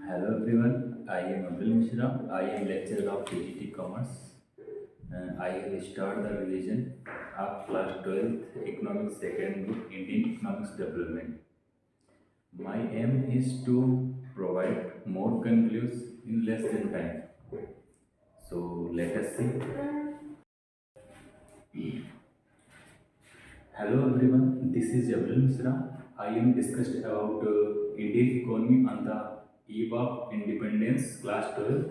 Hello everyone, I am Abdul Mishra. I am lecturer of PGT Commerce. I will start the revision of class 12th Economics second book Indian Economics Development. My aim is to provide more conclusions in less than time. So let us see. Hello everyone, this is Abdul Mishra. I am discussed about Indian economy on the eve of independence class 12.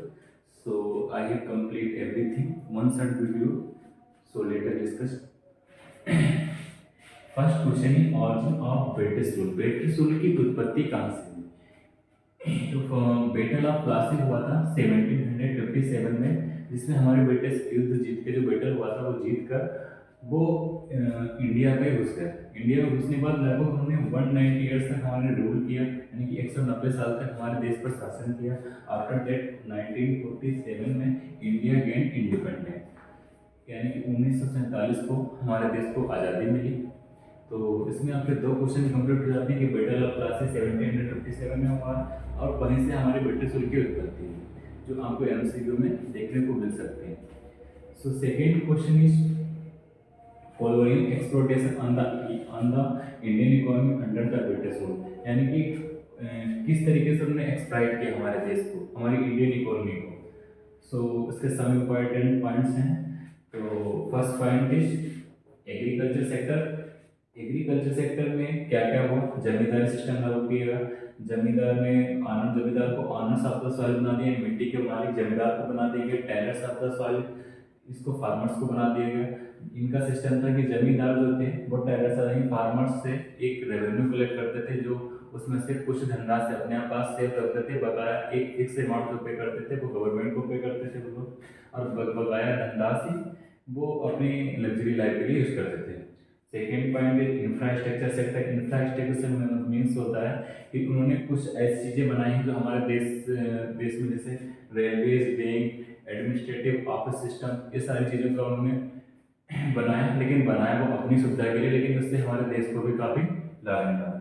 So I have complete everything one short video. So later discuss. First question है origin of British rule. British rule की उत्पत्ति कहाँ से हुई? तो battle of Plassey हुआ था 1757 में, जिसमें हमारे ब्रिटिश युद्ध जीत के, जो बैटल हुआ था वो जीत कर वो इंडिया पे घुस गए। इंडिया में घुसने के बाद लगभग उन्होंने 190 ईयर्स तक हमारे रूल किया, यानी कि 190 साल तक हमारे देश पर शासन किया। आफ्टर दैट 1947 में इंडिया गेन इंडिपेंडेंस, यानी कि 1947 को हमारे देश को आज़ादी मिली। तो इसमें आपके दो क्वेश्चन कंप्लीट हो जाते हैं कि बैटल ऑफ प्लासी 1757 में हुआ और वहीं से हमारे ब्रिटिश रूल की उत्पत्ति हुई, जो आपको एमसीक्यू में देखने को मिल सकते हैं। So second question is following exploitation on the Indian economy under the British rule, यानी कि किस तरीके से उन्होंने एक्सप्लॉइट किया हमारे देश को, हमारी इंडियन इकोनॉमी को। सो इसके सम इम्पॉर्टेंट पॉइंट्स हैं। तो first point is agriculture sector. Agriculture sector में क्या क्या हुआ? जमींदारी सिस्टम लागू किया गया। जमींदार में जमींदार को ऑनर्स ऑफ द सॉइल बना दिया, मिट्टी के मालिक जमींदार को बना दिए गए। टेनर्स ऑफ द सॉइल, इसको फार्मर्स को बना दिया गया। इनका सिस्टम था कि जमींदार जो थे वो टेनर्स यानी फार्मर्स से एक रेवेन्यू कलेक्ट करते थे, जो उसमें से कुछ धनराशि अपने पास सेव रखते थे, बकाया एक फिक्स अमाउंट जो पे करते थे वो गवर्नमेंट को पे करते थे वो लोग, और बकाया धनराशि वो अपनी लग्जरी लाइफ के लिए यूज करते थे। सेकेंड पॉइंट है इंफ्रास्ट्रक्चर सेक्टर। इंफ्रास्ट्रक्चर मीन्स होता है कि उन्होंने कुछ ऐसी चीज़ें बनाई हैं जो हमारे देश में, जैसे railways, bank, administrative office system, ये सारी चीज़ों का उन्होंने बनाया, लेकिन बनाया वो अपनी सुविधा के लिए, लेकिन उससे हमारे देश को भी काफ़ी लाभ मिला।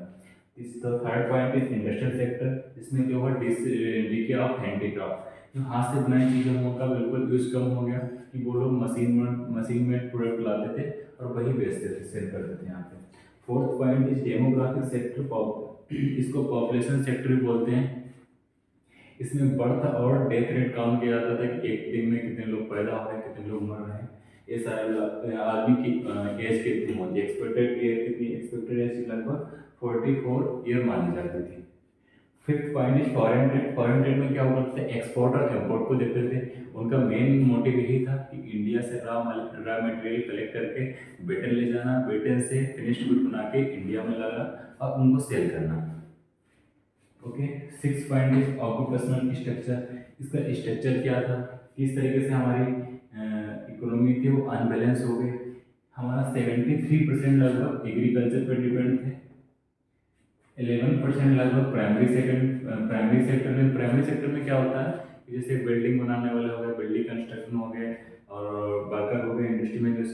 इस the third point is industrial sector, जिसमें जो है डीके ऑफ हैंडीक्राफ्ट, जो हाथ से बनाई चीज़ों का बिल्कुल यूज कम हो गया, कि वो लोग मशीन में प्रोडक्ट लाते थे और वही बेचते थे, सेल करते थे यहाँ पे। Fourth point is demographic sector, इसको पॉपुलेशन सेक्टर भी बोलते हैं। इसमें बर्थ और डेथ रेट काउंट किया जाता था कि एक दिन में कितने लोग पैदा हो रहे हैं, कितने लोग मर रहे हैं। ये सारे आदमी की एज कितनी होती है, एक्सपेक्टेड एज कितनी, एक्सपेक्टेड एज लगभग 44 ईयर मानी जाती थी। Fifth point is foreign trade. Foreign trade में क्या हुआ करते थे, एक्सपोर्ट और इम्पोर्ट को देखते थे। उनका मेन मोटिव यही था कि इंडिया से रॉ मटेरियल कलेक्ट करके ब्रिटेन ले जाना, ब्रिटेन से फिनिश्ड गुड बना के इंडिया में लाना और उनको सेल करना। Okay. Six point is occupational structure. इसका स्ट्रक्चर क्या था, किस तरीके से हमारी इकोनॉमी थी वो अनबैलेंस हो गई। हमारा 73% लगभग एग्रीकल्चर पर डिपेंड थे, 11% लगभग प्राइमरी सेक्टर में क्या होता है, जैसे बिल्डिंग बनाने वाले हो गए, बिल्डिंग कंस्ट्रक्शन हो गए, और वर्कर हो गए इंडस्ट्री में, जो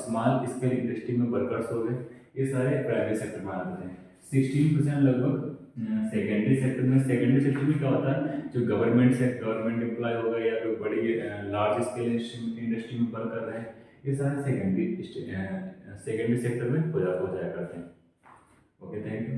स्मॉल स्केल इंडस्ट्री में वर्कर्स हो गए, ये सारे प्राइमरी सेक्टर में आते हैं। 16% लगभग सेकेंडरी सेक्टर में। सेकेंडरी सेक्टर में क्या होता है, जो गवर्नमेंट एम्प्लॉय हो गए या जो बड़ी लार्ज स्केल इंडस्ट्री में वर्क कर रहे हैं, ये सारे सेकेंडरी सेक्टर में हो जाया करते हैं। Okay, thank you.